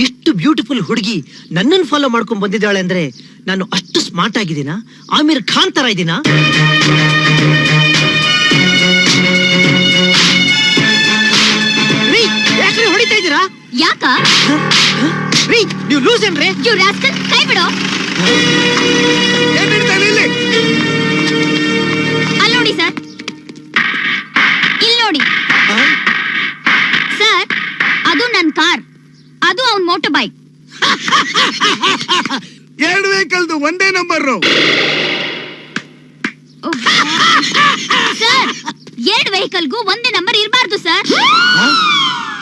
ಇಷ್ಟು ಬ್ಯೂಟಿಫುಲ್ ಹುಡುಗಿ ನನ್ನನ್ನು ಫಾಲೋ ಮಾಡ್ಕೊಂಡ್ ಬಂದಿದ್ದಾಳೆ ಅಂದ್ರೆ ನಾನು ಅಷ್ಟು ಸ್ಮಾರ್ಟ್ ಆಗಿದ್ದೀನಾ? ಆಮೀರ್ ಖಾನ್ ತರ ಇದ್ದೀನಾ? ಯಾಕ್ರಿ ಹೊಡಿತಾ ಇದ್ದೀರಾ? ಯಾಕ ರೀ ನೀವು ಲೂಸ್ ಏನ್ರಿ? ಯು ರಾಸ್ಕಲ್, ಕೈ ಬಿಡು. ಅಲ್ಲಿ ನೋಡಿ ಸರ್, ಇಲ್ಲಿ ನೋಡಿ ಸರ್, ಅದು ನನ್ ಕಾರ್, ಅದು ಅವನ್ ಮೋಟರ್ ಬೈಕ್. ಎರಡು ವೆಹಿಕಲ್ದು ಒಂದೇ ನಂಬರ್. ಸರ್, ಎರಡು ವೆಹಿಕಲ್ಗೂ ಒಂದೇ ನಂಬರ್ ಇರಬಾರ್ದು ಸರ್.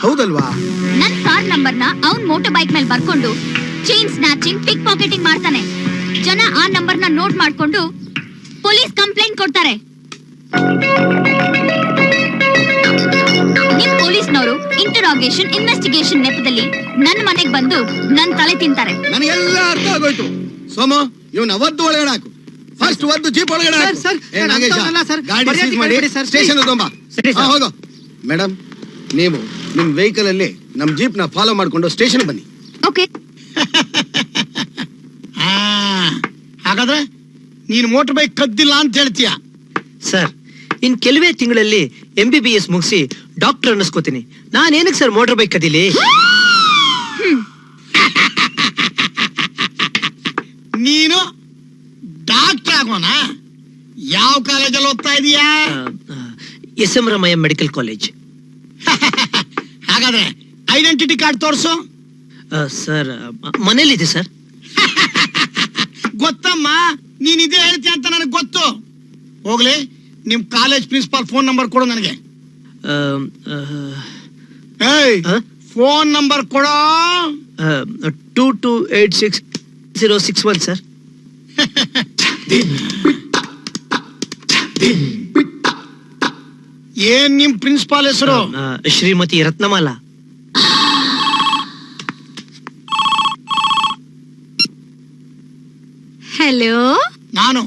ಹೌದಲ್ವಾ? ನನ್ ಕಾರ್ ನಂಬರ್ನ ಅವನ್ ಮೋಟರ್ ಬೈಕ್ ಮೇಲೆ ಬರ್ಕೊಂಡು ಚೈನ್ ಸ್ನಾಚಿಂಗ್, ಪಿಕ್ ಪಾಕೆಟಿಂಗ್ ಮಾಡ್ತಾನೆ. ಜನ ಆ ನಂಬರ್ನ ನೋಟ್ ಮಾಡ್ಕೊಂಡು ಪೊಲೀಸ್ ಕಂಪ್ಲೇಂಟ್ ಕೊಡ್ತಾರೆ. ನಿಮ್ ಪೊಲೀಸ್ನವರು ಇಂಟರಾಗೇಷನ್, ಇನ್ವೆಸ್ಟಿಗೇಷನ್ ನೆಪದಲ್ಲಿ ನನ್ ಮನೆಗ್ ಬಂದು ನನ್ ತಲೆ ತಿಂತಾರೆ. ನನಗೆಲ್ಲ ಅರ್ಥ ಆಗೋಯ್ತು. ಸೋಮ, ಇವನ್ ಅವತ್ತು ಒಳಗಡೆ ಹಾಕು. ಫಸ್ಟ್ ಒಂದು ಜೀಪ್ ಒಳಗಡೆ ಹಾಕು. ಗಾಡಿ ಸೀಸ್ ಮಾಡಿ ಸ್ಟೇಷನ್ ತೊಂಬ. ಹೋಗೋ. ಮೇಡಮ್, ನೀವು ನಿಮ್ ವೆಹಿಕಲ್ ಅಲ್ಲಿ ನಮ್ ಜೀಪ್ ನ ಫಾಲೋ ಮಾಡ್ಕೊಂಡು ಸ್ಟೇಷನ್ ಬನ್ನಿ. ಓಕೆ. ಹಾಗಾದ್ರೆ ನೀನ್ ಮೋಟರ್ ಬೈಕ್ ಕದ್ದಿಲ್ಲ ಅಂತ ಹೇಳ್ತೀಯ? ಸರ್, ಇನ್ ಕೆಲವೇ ತಿಂಗಳಲ್ಲಿ MBBS ಮುಗಿಸಿ ಡಾಕ್ಟರ್ ಅನ್ನಿಸ್ಕೋತೀನಿ. ನಾನೇನಕ್ಕೆ ಸರ್ ಮೋಟರ್ ಬೈಕ್ ಕದಿಲಿ? ನೀನು ಡಾಕ್ಟರ್ ಆಗೋಣ? ಯಾವ ಕಾಲೇಜಲ್ಲಿ ಓದ್ತಾ ಇದೀಯಾ? SM Ramaiah medical college. ಹಾಗಾದ್ರೆ ಐಡೆಂಟಿಟಿ ಕಾರ್ಡ್ ತೋರ್ಸು. ಸರ್, ಮನೇಲಿದೆ ಸರ್. ಗೊತ್ತಮ್ಮ, ನೀನ್ ಇದೇ ಹೇಳ್ತೀಯ ಅಂತ ನನಗೆ ಗೊತ್ತು. ಹೋಗ್ಲಿ, ನಿಮ್ ಕಾಲೇಜ್ ಪ್ರಿನ್ಸಿಪಾಲ್ ಫೋನ್ ನಂಬರ್ ಕೊಡು ನನಗೆ. ಫೋನ್ ನಂಬರ್ ಕೊಡೋ. 2286 ಸರ್. ಏನ್ ನಿಮ್ ಪ್ರಿನ್ಸಿಪಾಲ್ ಹೆಸರು? ಶ್ರೀಮತಿ ರತ್ನಮಾಲಾ. ಹಲೋ, ನಾನು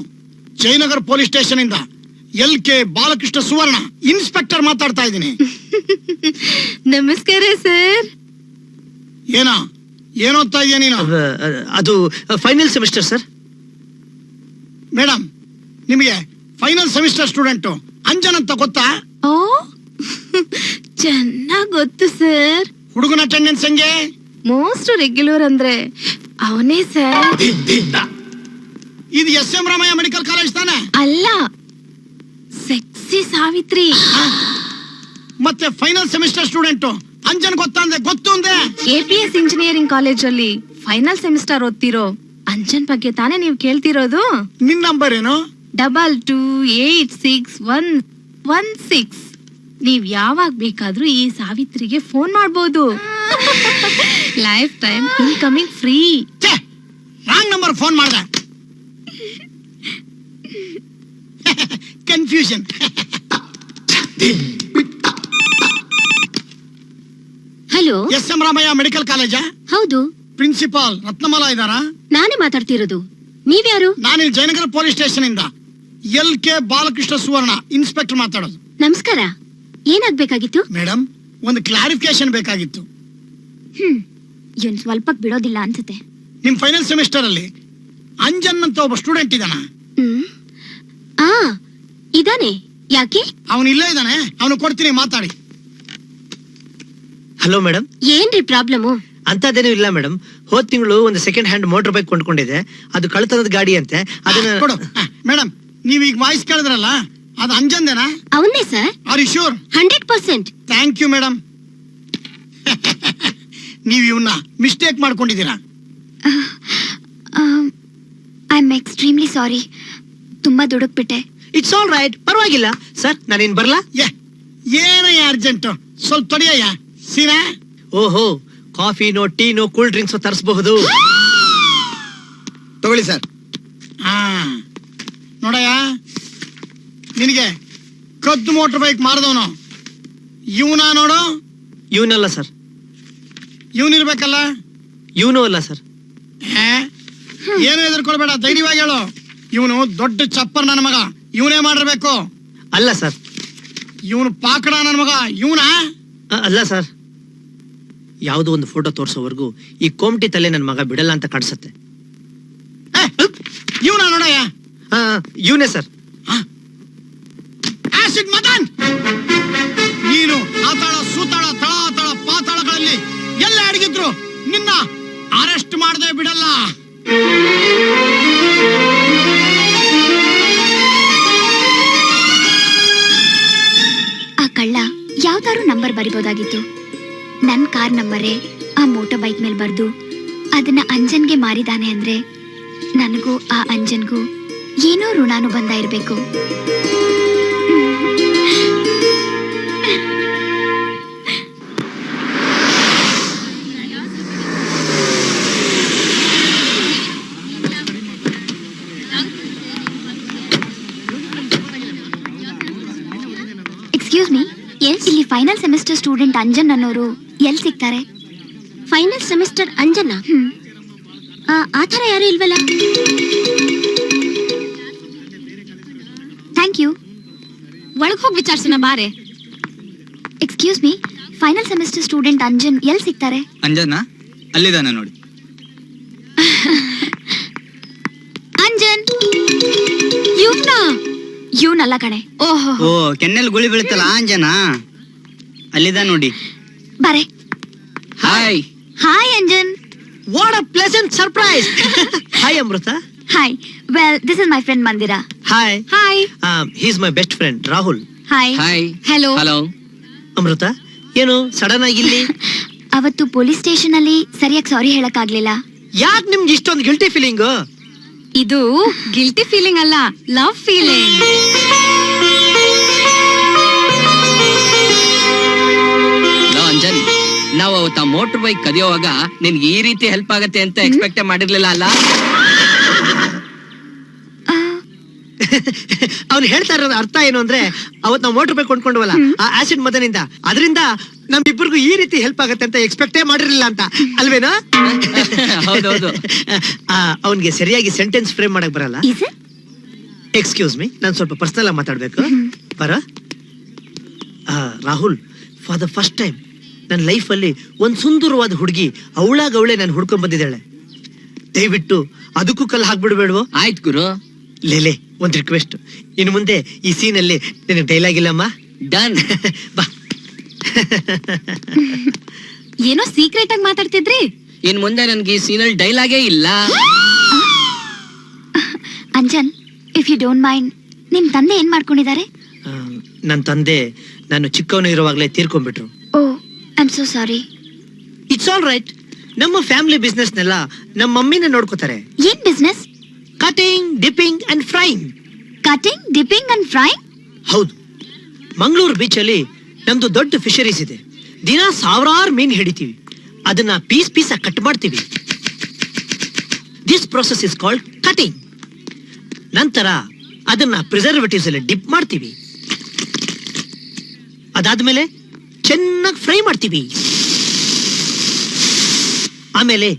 ಜಯನಗರ್ ಪೊಲೀಸ್ ಸ್ಟೇಷನ್ ಇಂದ LK ಬಾಲಕೃಷ್ಣ ಸುವರ್ಣ ಇನ್ಸ್ಪೆಕ್ಟರ್ ಮಾತಾಡ್ತಾ ಇದ್ದೀನಿ. ನಮಸ್ಕಾರ ಸರ್. ಏನ್ ಓದ್ತಾ ಇದೀಯ ನೀನು? ಅದು ಫೈನಲ್ ಸೆಮಿಸ್ಟರ್ ಸರ್. ಮೇಡಮ್, ನಿಮಗೆ ಫೈನಲ್ ಸೆಮಿಸ್ಟರ್ ಸ್ಟೂಡೆಂಟ್ ಅಂಜನ್ ಅಂತ ಗೊತ್ತಾ? ಓ, ಚೆನ್ನಾಗ್ ಗೊತ್ತು ಸರ್. ಹುಡುಗನ ಅಟೆಂಡೆನ್ಸ್ ಹೆಂಗೆ? ಮೋಸ್ಟ್ ರೆಗ್ಯುಲರ್ ಅಂದ್ರೆ ಅವನೇ ಸರ್. ಇದು SM ರಾಮಯ್ಯ ಮೆಡಿಕಲ್ ಕಾಲೇಜ್ ತಾನೆ? ಅಲ್ಲ, ಸೆಕ್ಸಿ ಸಾವಿತ್ರಿ. ಮತ್ತೆ ಫೈನಲ್ ಸೆಮಿಸ್ಟರ್ ಸ್ಟೂಡೆಂಟ್ ಅಂಜನ್ ಗೊತ್ತಾ? ಅಂದ್ರೆ ಗೊತ್ತು ಅಂದೆ. APS ಇಂಜಿನಿಯರಿಂಗ್ ಕಾಲೇಜ್ ಅಲ್ಲಿ ಫೈನಲ್ ಸೆಮಿಸ್ಟರ್ ಓದ್ತಿರೋ ಅಂಜನ್ ಬಗ್ಗೆ ತಾನೇ ನೀವು ಕೇಳ್ತಿರೋದು? ನಿನ್ ನಂಬರ್ ಏನು? 22861116. ನೀವ್ ಯಾವಾಗ ಬೇಕಾದ್ರೂ ಈ ಸಾವಿತ್ರಿಗೆ ಫೋನ್ ಮಾಡ್ಬೋದು. Life time incoming free. Wrong number phone ಮಾಡ್ದೆ. Confusion. Hello, SM Ramaiah medical ಕಾಲೇಜಾ? ಹೌದು. ಪ್ರಿನ್ಸಿಪಾಲ್ ರತ್ನಮಾಲಾ ಇದಾರಾ? ನಾನೇ ಮಾತಾಡ್ತಿರೋದು. ನೀವ್ಯಾರು? ನಾನಿಲ್ಲಿ ಜಯನಗರ ಪೊಲೀಸ್ ಸ್ಟೇಷನ್ ಇಂದ LK ಬಾಲಕೃಷ್ಣ ಸುವರ್ಣ ಇನ್ಸ್ಪೆಕ್ಟರ್ ಮಾತಾಡೋದು. ನಮಸ್ಕಾರ. ಏನಾಗ್ಬೇಕಾಗಿತ್ತು? ಮೇಡಮ್, ಒಂದು ಕ್ಲಾರಿಫಿಕೇಶನ್ ಬೇಕಾಗಿತ್ತು. ಇವನ್ ಸ್ವಲ್ಪ ಬಿಡೋದಿಲ್ಲ ಅನ್ಸುತ್ತೆ. ನಿಮ್ ಫೈನಲ್ ಸೆಮಿಸ್ಟರ್ ಅಲ್ಲಿ ಅಂಜನ್ ಅಂತ ಒಬ್ಬ ಸ್ಟೂಡೆಂಟ್ ಇದಾನ? ಇದಾನೆ. ಯಾಕೆ? ಅವನು ಇಲ್ಲೇ ಇದ್ದಾನೆ, ಅವನು ಕೊಡ್ತೀನಿ, ಮಾತಾಡಿ. Hello madam. ಏನ್ರಿ ಪ್ರಾಬ್ಲಮ್? ಅಂತದೇನು ಇಲ್ಲ ಮೇಡಮ್. ಹೋದ್ ತಿಂಗಳು ಒಂದು ಸೆಕೆಂಡ್ ಹ್ಯಾಂಡ್ ಮೋಟರ್ ಬೈಕ್ ಕೊಂಡ್ಕೊಂಡಿದೆ. ಅದು ಕಳ್ತನದ ಗಾಡಿ ಅಂತೆ. ಅದನ್ನ ಕೊಡು. ಮೇಡಮ್, ನೀವ್ ಈಗ ವಾಯ್ಸ್ ಕೇಳಿದ್ರಲ್ಲ, ಅದು ಅಂಜನ್ದೇನಾ? ಅವನ್ನೇ sir. Are you sure? 100%. Thank you madam. ನೀವ್ ಇವನ್ನ ಮಿಸ್ಟೇಕ್ ಮಾಡ್ಕೊಂಡಿದ್ದೀರಾ. I am extremely sorry. ತುಂಬಾ ದುಡುಕ್ಬಿಟ್ಟೆ. ಇಟ್ಸ್ ಆಲ್ ರೈಟ್, ಪರವಾಗಿಲ್ಲ ಸರ್. ನಾನೇನ್ ಬರ್ಲಾ? ಏನಯ್ಯ ಅರ್ಜೆಂಟ್? ಸ್ವಲ್ಪ ತಡಿಯಯ್ಯ. ಸೀನಾ? ಓಹೋ, ಕಾಫಿನೋ ಟೀನೋ ಕೂಲ್ ಡ್ರಿಂಕ್ಸ್ ತರಿಸಬಹುದು. ತಗೊಳ್ಳಿ ಸರ್. ನೋಡಯ್ಯ, ನಿನಗೆ ಕದ್ದು ಮೋಟರ್ ಬೈಕ್ ಮಾರದವನು ಇವನ ನೋಡು. ಇವನಲ್ಲ ಸರ್. ಇವನಿರ್ಬೇಕಲ್ಲ? ಇವನು ಅಲ್ಲ ಸರ್. ಏನು ಹೆದರ್ಕೊಳ್ಬೇಡ, ಧೈರ್ಯವಾಗಿ ಹೇಳು. ಇವನು ದೊಡ್ಡ ಚಪ್ಪರ್ ನನ್ನ ಮಗ, ಇವನೇ ಮಾಡಿರ್ಬೇಕು. ಅಲ್ಲ ಸರ್. ಇವನು ಪಾಕಡ ನನ್ನ ಮಗ, ಇವನ ಅಲ್ಲ ಸರ್. ಯಾವುದೋ ಒಂದು ಫೋಟೋ ತೋರ್ಸೋವರೆಗೂ ಈ ಕೋಮಟಿ ತಲೆ ನನ್ನ ಮಗ ಬಿಡಲ್ಲ ಅಂತ ಕಾಣಿಸುತ್ತೆ. ಇವನ ನೋಡಯ್ಯ. ಇವನೇ ಸರ್. ಆಸಿಡ್ ಮದನ್, ನೀನು ಆತಾಳ ಸೂತಾಳ ತಳಾತಳ ಪಾತಾಳಗಳಲ್ಲಿ ಎಲ್ಲ ಅಡಗಿದ್ರು ನಿನ್ನ ಅರೆಸ್ಟ್ ಮಾಡದೆ ಬಿಡಲ್ಲ. ಆ ಕಳ್ಳ ಯಾವ್ದಾರು ನಂಬರ್ ಬರಿಬೋದಾಗಿತ್ತು. ನನ್ ಕಾರ್ ನಂಬರೇ ಆ ಮೋಟರ್ ಬೈಕ್ ಮೇಲೆ ಬರ್ದು ಅದನ್ನ ಅಂಜನ್ಗೆ ಮಾರಿದಾನೆ ಅಂದ್ರೆ ನನಗೂ ಆ ಅಂಜನ್ಗೂ ಏನೋ ಋಣಾನುಬಂಧ ಇರ್ಬೇಕು. ಎಕ್ಸ್ಕ್ಯೂಸ್ ಮೀ, ಇಲ್ಲಿ ಫೈನಲ್ ಸೆಮಿಸ್ಟರ್ ಸ್ಟೂಡೆಂಟ್ ಅಂಜನ್ ಅನ್ನೋರು ಎಲ್ಲಿ ಸಿಗ್ತಾರೆ? Final semester Anjan? ಆ ಥರ ಯಾರು ಇಲ್ವಲ್ಲ. Thank you. ಒಳಗೆ ಹೋಗಿ ವಿಚಾರಿಸೋಣ ಬಾರೆ. Excuse me, final semester student Anjan ಎಲ್ಲಿ ಸಿಗ್ತಾರೆ? ಅಂಜನ ಅಲ್ಲಿದಾನೆ ನೋಡಿ. ಅಂಜನ್ ಇವನಲ್ಲ ಕಣೆ. ಓಹೋ, ಓ ಕೆನ್ನೆಲ್ ಗುಳಿ ಬೀಳುತ್ತಲ್ಲ ಅಂಜನ, ಅಲ್ಲಿದ ನೋಡಿ. ಬಾರೆ. Hi. Hi Anjan. What a pleasant surprise. Hi Amrita. Hi. Well, this is my friend Mandira. Hi. Hi. He is my best friend Rahul. Hi. Hi. Hello. Hello. Amrita, ಏನು ಸಡನ್ ಆಗಿ ಇಲ್ಲಿ? ಅವತ್ತು ಪೊಲೀಸ್ ಸ್ಟೇಷನ್ ಅಲ್ಲಿ ಸರಿಯಾಗಿ ಸಾರಿ ಹೇಳಕ್ ಆಗ್ಲಿಲ್ಲ. ಯಾಕೆ ನಿಮ್ಗೆ ಇಷ್ಟೊಂದು ಗಿಲ್ಟಿ ಫೀಲಿಂಗ್? ಇದು ಗಿಲ್ಟಿ ಫೀಲಿಂಗ್ ಅಲ್ಲ, ಲವ್ ಫೀಲಿಂಗ್. ಅಂಜನ್, ನಾವು ಅವತ್ತ ಮೋಟರ್ ಬೈಕ್ ಕದಿಯೋವಾಗ ನಿನ್ಗೆ ಈ ರೀತಿ ಹೆಲ್ಪ್ ಆಗತ್ತೆ ಅಂತ ಎಕ್ಸ್ಪೆಕ್ಟ್ ಮಾಡಿರ್ಲಿಲ್ಲ ಅಲ್ಲ? ಅವ್ನು ಹೇಳ್ತಾ ಇರೋದು ಅರ್ಥ ಏನು ಅಂದ್ರೆ, ಅವತ್ ನಾವು ಮೋಟರ್ ಬೈಕ್ ಕೊಂಡ್ಕೊಂಡ್ವಲ್ಲ ಆ ಆಸಿಡ್ ಮದನಿಂದ, ಅದರಿಂದ ನಮ್ಮಿಬ್ಬರಿಗೂ ಈ ರೀತಿ ಹೆಲ್ಪ್ ಆಗತ್ತೆ ಅಂತ ಎಕ್ಸ್ಪೆಕ್ಟೇ ಮಾಡಿರ್ಲಿಲ್ಲ ಅಂತ ಅಲ್ವೇನಾ? ಹೌದೌದು. ಅವನ್ಗೆ ಸರಿಯಾಗಿ ಸೆಂಟೆನ್ಸ್ ಫ್ರೇಮ್ ಮಾಡಕ್ ಬರಲ್ಲ. ಎಕ್ಸ್ಕ್ಯೂಸ್ ಮೀ, ನಾನು ಸ್ವಲ್ಪ ಪರ್ಸನಲ್ ಆಗಿ ಮಾತಾಡ್ಬೇಕು. ಬರ. Rahul, for the first time ನನ್ನ ಲೈಫ್ ಅಲ್ಲಿ ಒಂದ್ ಸುಂದರವಾದ ಹುಡುಗಿ ಅವಳೇ ನಾನು ಹುಡ್ಕೊಂಡ್ ಬಂದಿದ್ದಾಳೆ. ದಯವಿಟ್ಟು ಅದಕ್ಕೂ ಕಲ್ಲು ಹಾಕ್ಬಿಡ್ಬೇಡ್ವೋ? ಆಯ್ತು ಗುರು. ಲೇಲೆ, ಒಂದ್ ರಿಕ್ವೆಸ್ಟ್. ಇನ್ನು ಮುಂದೆ ಈ ಸೀನ್ ಅಲ್ಲಿ ನಿನಗೆ ಡೈಲಾಗ್ ಇಲ್ಲಮ್ಮ. ಡನ್. ಬಾ. ಏನೋ ಸೀಕ್ರೆಟ್ ಆಗಿ ಮಾತಾಡ್ತಿದ್ರಿ. ಇನ್ ಮುಂದೆ ನನ್ಗೆ ಈ ಸೀನಲ್ಲಿ ಡೈಲಾಗೇ ಇಲ್ಲ. Anjan, if you don't mind, ನಿಮ್ ತಂದೆ ಏನ್ ಮಾಡ್ಕೊಂಡಿದ್ದಾರೆ? ನನ್ನ ತಂದೆ ನಾನು ಚಿಕ್ಕವನು ಇರುವಾಗಲೇ ತೀರ್ಕೊಂಡ್ಬಿಟ್ರು. Oh, I am so sorry. It's all right. ನಮ್ಮ ಫ್ಯಾಮಿಲಿ ಬಿಸ್ನೆಸ್ ನೆಲ್ಲ ನಮ್ಮ ಮಮ್ಮಿನೇ ನೋಡ್ಕೋತಾರೆ. ಏನ್ business? Cutting, dipping and frying. Cutting, dipping and frying? ಹೌದು. ಮಂಗಳೂರು ಬೀಚ್ ಅಲ್ಲಿ ನಮ್ದು ದೊಡ್ಡ ಫಿಶರೀಸ್ ಇದೆ. ದಿನ ಸಾವಿರಾರು ಮೀನ್ ಹಿಡಿತೀವಿ. ಅದನ್ನ ಪೀಸ್ ಪೀಸ್ ಆಗಿ ಕಟ್ ಮಾಡ್ತೀವಿ. This process is called cutting. ನಂತರ ಅದನ್ನ ಪ್ರಿಸರ್ವೇಟಿವ್ಸ್ ಅಲ್ಲಿ ಡಿಪ್ ಮಾಡ್ತೀವಿ. ಅದಾದ್ಮೇಲೆ ಚೆನ್ನಾಗಿ ಫ್ರೈ ಮಾಡ್ತೀವಿ. ಆಮೇಲೆ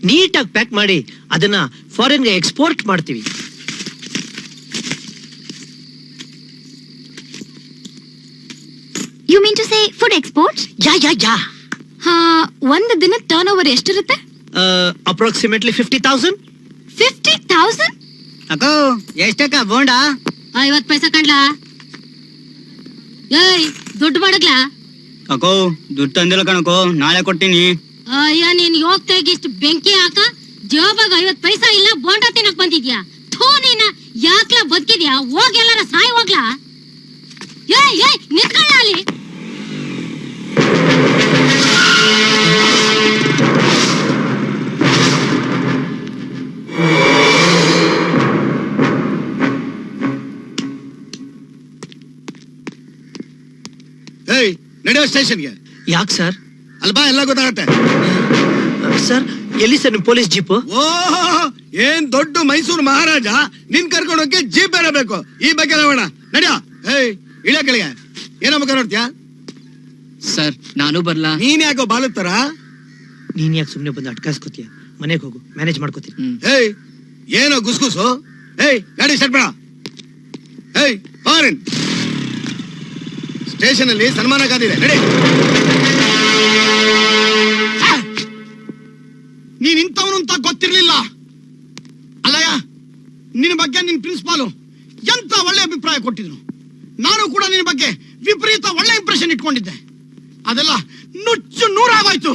ನೀಟಾಗಿ ಪ್ಯಾಕ್ ಮಾಡಿ ಅದನ್ನ ಫಾರಿನ್ಗೆ ಎಕ್ಸ್ಪೋರ್ಟ್ ಮಾಡ್ತೀವಿ. You mean to say food export? Yeah. ಒಂದು ದಿನ ಟರ್ನ್ ಓವರ್ ಎಷ್ಟಿರುತ್ತೆ? ಅಪ್ರಾಕ್ಸಿಮೇಟ್ಲಿ 50,000. 50,000? ಅಕ್ಕೋ, ಎಷ್ಟಕ್ಕ ಬೋಂಡ? 50 ಪೈಸಾ ಕಂಡ್ಲಾ? ಏಯ್, ದುಡ್ಡು ಮಾಡಕ್ಲಾ? ಅಕ್ಕೋ, ದುಡ್ಡು ತಂದಿಲ್ಲ ಕಣಕೋ, ನಾಳೆ ಕೊಡ್ತೀನಿ. ಅಯ್ಯ, ನೀನ್ ಹೋಗ್ತಾಗ ಇಷ್ಟು ಬೆಂಕಿ ಹಾಕ, ಜೋಬಾಗ 50 ಪೈಸಾ ಇಲ್ಲ, ಬೋಂಡ ತಿನ್ನಕ್ ಬಂದಿದ್ಯಾ? ಥೂ, ನೀನ ಯಾಕ್ಲಾ ಬದುಕಿದ್ಯಾ? ಹೋಗ್ ಎಲ್ಲಾರ ಸಾಯ್ ಹೋಗ್ಲಾ? ಏಯ್ ನಿಂತ್ಕೊಳ್ಳ ಅಲ್ಲಿ. ಏಯ್, ನಡೆಯೋ ಸ್ಟೇಷನ್ಗೆ. ಯಾಕೆ ಸರ್? ಅಲ್ಬಾ, ಎಲ್ಲ ಗೊತ್ತಾಗತ್ತೆ. ಸರ್, ಎಲ್ಲಿ ಸರ್ ನಿಮ್ ಪೊಲೀಸ್ ಜೀಪು? ಓಹ್, ಏನ್ ದೊಡ್ಡ ಮೈಸೂರು ಮಹಾರಾಜ, ನಿನ್ ಕರ್ಕೊಂಡೋಕೆ ಜೀಪ್ ಬೇರೆ ಬೇಕು. ಈ ಬಗ್ಗೆ ನೋಡೋಣ. ನಡೆಯೋ. ಏಯ್, ಇಳಿಯ ಕೆಳಗೆ. ಏನೋ ಮುಖ ನೋಡ್ತೀಯಾ? ಸರ್, ನಾನು ಬರ್ಲಾ? ನೀನ್ ಯಾಕೋ ಬಾಲುತ್ತರ? ನೀನ್ ಯಾಕೆ ಸುಮ್ನೆ ಬಂದು ಅಟ್ಕಾಸ್ಕೋತೀಯ? ಮನೆಗೆ ಹೋಗು, ಮ್ಯಾನೇಜ್ ಮಾಡ್ಕೋತೀನಿ. ಏಯ್, ಏನೋ ಗುಸ್ಗುಸು? ಏಯ್, ಗಾಡಿ ಸ್ಟಾರ್ಟ್ ಬೇಡ. ಏಯ್, ಫಾರಿನ್ ಸ್ಟೇಷನ್ ಅಲ್ಲಿ ಸನ್ಮಾನ ಕಾದಿದೆ, ನಡಿ. ಇಂಥವನು ಅಂತ ಗೊತ್ತಿರ್ಲಿಲ್ಲ. ಅಲ್ಲಯ್ಯ, ನಿನ್ನ ಬಗ್ಗೆ ನಿನ್ ಪ್ರಿನ್ಸಿಪಾಲು ಎಂತ ಒಳ್ಳೆ ಅಭಿಪ್ರಾಯ ಕೊಟ್ಟಿದ್ರು. ನಾನು ಕೂಡ ನಿನ್ನ ಬಗ್ಗೆ ವಿಪರೀತ ಒಳ್ಳೆ ಇಂಪ್ರೆಷನ್ ಇಟ್ಕೊಂಡಿದ್ದೆ. ಅದೆಲ್ಲ ನುಚ್ಚು ನೂರಾಗೋಯ್ತು.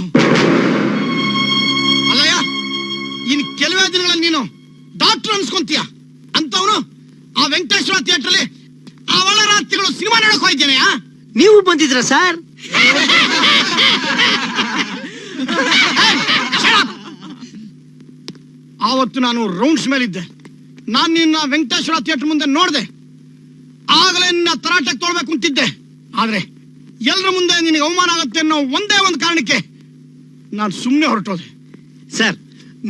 ಅಲ್ಲಯ್ಯ, ಇನ್ ಕೆಲವೇ ದಿನಗಳಲ್ಲಿ ನೀನು ಡಾಕ್ಟರ್ ಅನ್ಸ್ಕೊಂತೀಯ. ಅಂತವನು ಆ ವೆಂಕಟೇಶ್ವರ ಥಿಯೇಟರ್ ಅಲ್ಲಿ ಅವಳ ರಾತ್ರಿಗಳು ಸಿನಿಮಾ ನೋಡಕ್ ಹೋಗಿದ್ದೇನೆ. ನೀವು ಬಂದಿದ್ರ ಸರ್? ಆವತ್ತು ನಾನು ರೌಂಡ್ಸ್ ಮೇಲಿದ್ದೆ. ನಾನು ನಿನ್ನ ವೆಂಕಟೇಶ್ವರ ಥಿಯೇಟರ್ ಮುಂದೆ ನೋಡ್ದೆ. ಆಗಲೇ ನಿನ್ನ ತರಾಟೆಗೆ ತೊಳ್ಬೇಕು ಅಂತಿದ್ದೆ. ಆದ್ರೆ ಎಲ್ಲರ ಮುಂದೆ ನಿನಗೆ ಅವಮಾನ ಆಗತ್ತೆ ಅನ್ನೋ ಒಂದೇ ಒಂದು ಕಾರಣಕ್ಕೆ ನಾನು ಸುಮ್ಮನೆ ಹೊರಟೋದೆ. ಸರ್,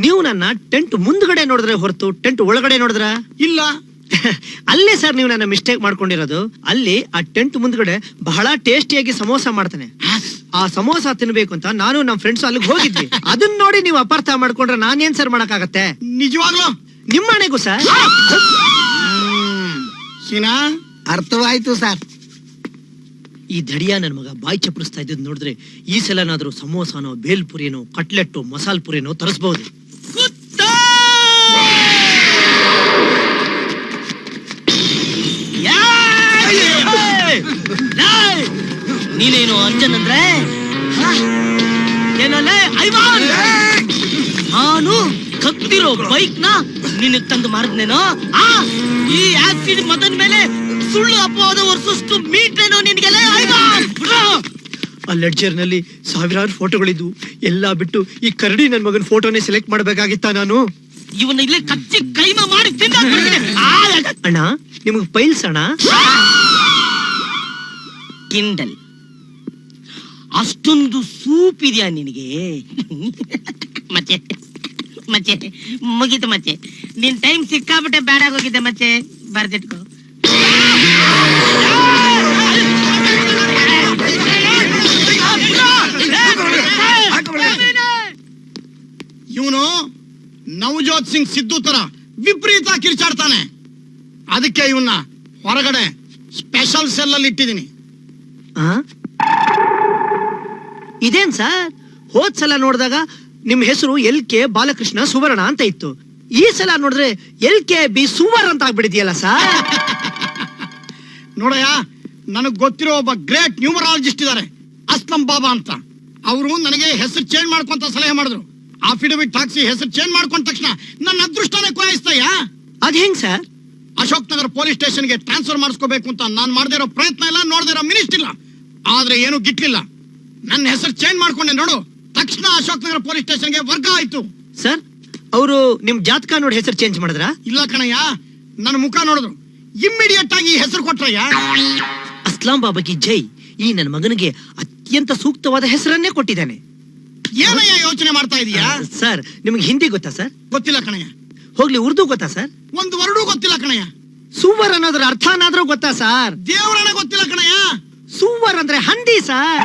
ನೀವು ನನ್ನ ಟೆಂಟ್ ಮುಂದ್ಗಡೆ ನೋಡಿದ್ರೆ ಹೊರತು ಟೆಂಟ್ ಒಳಗಡೆ ನೋಡಿದ್ರ? ಇಲ್ಲ. ಅಲ್ಲೇ ಸರ್ ನೀವು ನನ್ನ ಮಿಸ್ಟೇಕ್ ಮಾಡ್ಕೊಂಡಿರೋದು. ಅಲ್ಲಿ ಆ ಟೆಂಟ್ ಮುಂದ್ಗಡೆ ಬಹಳ ಟೇಸ್ಟಿಯಾಗಿ ಸಮೋಸ ಮಾಡ್ತಾನೆ. ಆ ಸಮೋಸ ತಿನ್ಬೇಕು ಅಂತ ನಾನು ನಮ್ಮ ಫ್ರೆಂಡ್ಸ್ ಅಲ್ಲಿಗೆ ಹೋಗಿದ್ವಿ. ಅದನ್ನ ನೋಡಿ ನೀವು ಅಪಾರ್ಥ ಮಾಡ್ಕೊಂಡ್ರೆ ನಾನೇನ್ ಸರ್ ಮಾಡಕ್ಕಾಗತ್ತೆ? ನಿಜವಾಗ್ಲೂ ನಿಮ್ಮನೆಗೂ ಸರ್. ಸೀನಾ, ಅರ್ಥವಾಯ್ತು ಸರ್. ಈ ದಡಿಯ ನನ್ ಮಗ ಬಾಯಿ ಚಪ್ಪರಿಸ್ತಾ ಇದ್ದದ್ ನೋಡಿದ್ರೆ ಈ ಸಲನಾದ್ರೂ ಸಮೋಸಾನೋ, ಬೇಲ್ಪುರಿನೋ, ಕಟ್ಲೆಟ್ಟೋ, ಮಸಾಲ್ ಪುರಿನೋ ತರಿಸಬಹುದು. ನೀನೇನು ಅಂಜನ್ ಅಂದ್ರೆ? ಏನಲ್ಲೇ ಐವಾನ್, ನಾನು ಕತ್ತಿರೋ ಬೈಕ್ ನ ನಿನಗ್ ತಂದು ಮಾರಿದ್ನೇನೋ? ಈ ಆಸಿಡ್ ಮದನ್ ಮೇಲೆ ಸುಳ್ಳು ಅಪವಾದ ವರ್ಷಷ್ಟು ಮೀಟೇನೋ ನಿನ್ಗೆಲ್ಲ? ಆ ಲೆಡ್ಜರ್ ನಲ್ಲಿ ಸಾವಿರಾರು ಫೋಟೋಗಳಿದ್ವು. ಎಲ್ಲಾ ಬಿಟ್ಟು ಈ ಕರಡಿ ನನ್ ಮಗನ್ ಫೋಟೋನೇ ಸೆಲೆಕ್ಟ್ ಮಾಡ್ಬೇಕಾಗಿತ್ತ ನಾನು? ಇವನ್ನ ಇಲ್ಲೇ ಕಚ್ಚಿ ಕೈಮ ಮಾಡಿ ಅಣ್ಣ, ನಿಮಗ್ ಪೈಲ್ಸ್ ಅಣ್ಣ? ಕಿಂಡಲ್ ಅಷ್ಟೊಂದು ಸೂಪ್ ಇದೆಯಾ ನಿನಗೆ? ಮಚ್ಚೆ ಮಚ್ಚೆ ಮುಗೀತು ಮಚ್ಚೆ, ನಿನ್ ಟೈಮ್ ಸಿಕ್ಕಾಬಿಟ್ಟೆ ಬ್ಯಾಡ ಹೋಗಿದ್ದೆ ಮಚ್ಚೆ. ಬರ್ದಿಟ್ಕೋ. ಇವನು ನವಜೋತ್ ಸಿಂಗ್ ಸಿದ್ದು ತರ ವಿಪರೀತ ಕಿರ್ಚಾಡ್ತಾನೆ. ಅದಕ್ಕೆ ಇವನ್ನ ಹೊರಗಡೆ ಸ್ಪೆಷಲ್ ಸೆಲ್ ಅಲ್ಲಿ ಇಟ್ಟಿದ್ದೀನಿ. ಇದೇನ್ ಸರ್, ಹೋದ್ ಸಲ ನೋಡಿದಾಗ ನಿಮ್ ಹೆಸರು LK ಬಾಲಕೃಷ್ಣ ಸುವರ್ಣ ಅಂತ ಇತ್ತು. ಈ ಸಲ ನೋಡಿದ್ರೆ LKB ಸುವರ್ ಅಂತ ಆಗ್ಬಿಟ್ಟಿದ್ಯಲ್ಲ ಸರ್. ನೋಡಯ್ಯ, ನನಗ್ ಗೊತ್ತಿರೋ ಒಬ್ಬ ಗ್ರೇಟ್ ನ್ಯೂಮರಾಲಜಿಸ್ಟ್ ಇದಾರೆ, ಅಸ್ಲಂ ಬಾಬಾ ಅಂತ. ಅವರು ನನಗೆ ಹೆಸರು ಚೇಂಜ್ ಮಾಡ್ಕೊಂತ ಸಲಹೆ ಮಾಡಿದ್ರು. ಅಫಿಡವಿಟ್ ಹಾಕ್ಸಿ ಹೆಸರು ಚೇಂಜ್ ಮಾಡ್ಕೊಂಡ ತಕ್ಷಣ ನನ್ನ ಅದೃಷ್ಟನೇ ಕೊಯ್ಸ್ತಯ್ಯ. ಅದ್ ಹೆಂಗ್ ಸರ್? ಅಶೋಕ್ ನಗರ್ ಪೊಲೀಸ್ ಸ್ಟೇಷನ್ಗೆ ಟ್ರಾನ್ಸ್ಫರ್ ಮಾಡಿಸ್ಕೋಬೇಕು ಅಂತ ನಾನ್ ಮಾಡದೇ ಇರೋ ಪ್ರಯತ್ನ ಇಲ್ಲ, ನೋಡದೇ ಇರೋ ಮಿನಿಸ್ಟ್ ಇಲ್ಲ. ಆದ್ರೆ ಏನು ಗಿಟ್ಲಿಲ್ಲ. ನನ್ನ ಹೆಸರು ಚೇಂಜ್ ಮಾಡ್ಕೊಂಡೆ ನೋಡು, ತಕ್ಷಣ ಅಶೋಕ್ ನಗರ ಪೊಲೀಸ್ ಸ್ಟೇಷನ್ಗೆ ವರ್ಗ ಆಯ್ತು. ಸರ್, ಅವರು ನಿಮ್ ಜಾತಕ ನೋಡಿ ಹೆಸರು ಚೇಂಜ್ ಮಾಡಿದ್ರ? ಇಲ್ಲ ಕಣಯ್ಯ, ನನ್ನ ಮುಖ ನೋಡಿದ್ರು ಇಮ್ಮಿಡಿಯೇಟ್ ಆಗಿ ಹೆಸರು ಕೊಟ್ರಯ್ಯ. ಅಸ್ಲಾಂ ಬಾಬಾಗಿ ಜೈ. ಈ ನನ್ನ ಮಗನಿಗೆ ಅತ್ಯಂತ ಸೂಕ್ತವಾದ ಹೆಸರನ್ನೇ ಕೊಟ್ಟಿದ್ದಾನೆ. ಏನಯ್ಯ ಯೋಚನೆ ಮಾಡ್ತಾ ಇದೀಯಾ? ಸರ್, ನಿಮ್ಗೆ ಹಿಂದಿ ಗೊತ್ತಾ ಸರ್? ಗೊತ್ತಿಲ್ಲ ಕಣಯ್ಯ. ಹೋಗ್ಲಿ, ಉರ್ದು ಗೊತ್ತಾ ಸರ್? ಒಂದು ವರ್ಡು ಗೊತ್ತಿಲ್ಲ ಕಣಯ್ಯ. ಸುವರ್ ಅನ್ನೋದ್ರ ಅರ್ಥನಾದ್ರೂ ಗೊತ್ತಾ ಸರ್? ದೇವರನ್ನ ಗೊತ್ತಿಲ್ಲ ಕಣಯ್ಯ. ಸುವರ್ ಅಂದ್ರೆ ಹಂದಿ ಸರ್.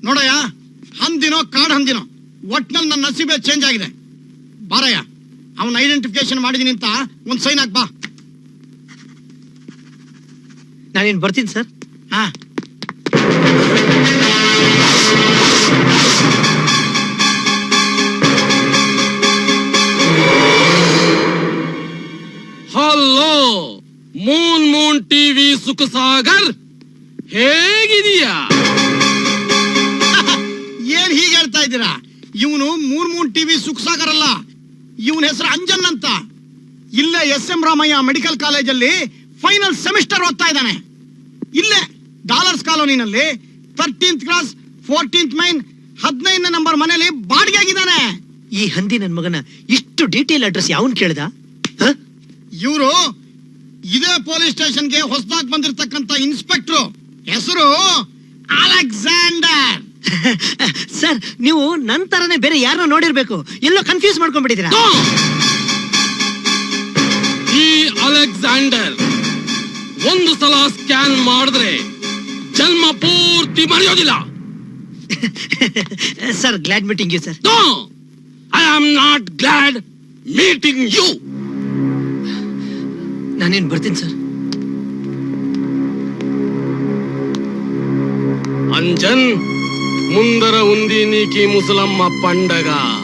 ನೋಡಯ್ಯ, ಹಂದಿನೋ ಕಾಡ್ ಹಂದಿನೋ ಒಟ್ನಲ್ಲಿ ನನ್ನ ನಸೀಬೆ ಚೇಂಜ್ ಆಗಿದೆ. ಬಾರಯ್ಯ, ಅವನ ಐಡೆಂಟಿಫಿಕೇಶನ್ ಮಾಡಿದೀನಿ ಅಂತ ಒಂದ್ ಸೈನ್ ಹಾಕ್ ಬಾ. ನಾನೇನ್ ಬರ್ತೀನಿ ಸರ್. ಹಾ, ಹಲೋ ಮೂನ್ ಟಿವಿ ಸುಖಸಾಗರ್, ಹೇಗಿದೀಯಾ? ಏನ್ ಹೀಗೆ ಹೇಳ್ತಾ ಇದ್ದೀರಾ? ಇವನು ಮೂನ್ ಟಿವಿ ಸುಖಸಾಗರ್ ಅಲ್ಲ, ಇವನ ಹೆಸರು ಅಂಜನ್ ಅಂತ. ಇಲ್ಲೇ SM ರಾಮಯ್ಯ ಮೆಡಿಕಲ್ ಕಾಲೇಜಲ್ಲಿ ಫೈನಲ್ ಸೆಮಿಸ್ಟರ್ ಓದ್ತಾ ಇದ್ದಾನೆ. ಇಲ್ಲೇ ಡಾಲರ್ಸ್ ಕಾಲೋನಿನಲ್ಲಿ 13th ಕ್ಲಾಸ್ 14th ಮೈನ್ 15ನೇ ನಂಬರ್ ಮನೆಯಲ್ಲಿ ಬಾಡಿಗೆ ಆಗಿದ್ದಾನೆ. ಈ ಹಂದಿ ನನ್ ಮಗನ ಇಷ್ಟು ಡೀಟೇಲ್ ಅಡ್ರೆಸ್ ಯಾವನ್ ಕೇಳ್ದ? ಇವರು ಇದೇ ಪೊಲೀಸ್ ಸ್ಟೇಷನ್ಗೆ ಹೊಸದಾಗಿ ಬಂದಿರತಕ್ಕಂತ ಇನ್ಸ್ಪೆಕ್ಟರ್, ಹೆಸರು ಅಲೆಕ್ಸಾಂಡರ್. ಸರ್, ನೀವು ನನ್ ತರನೇ ಬೇರೆ ಯಾರನ್ನ ನೋಡಿರ್ಬೇಕು, ಎಲ್ಲೋ ಕನ್ಫ್ಯೂಸ್ ಮಾಡ್ಕೊಂಡ್ಬಿಟ್ಟಿದ್ದೀರಾ. ಈ ಅಲೆಕ್ಸಾಂಡರ್ ಒಂದು ಸಲ ಸ್ಕ್ಯಾನ್ ಮಾಡಿದ್ರೆ ಜನ್ಮ ಪೂರ್ತಿ ಮರೆಯೋದಿಲ್ಲ. Sir, glad meeting you sir. No, I am not glad meeting you. ನಾನೇನ್ ಬರ್ತೀನಿ ಸರ್. ಅಂಜನ್, ముందర ఉంది నీకి ముసలమ్మ పండగ.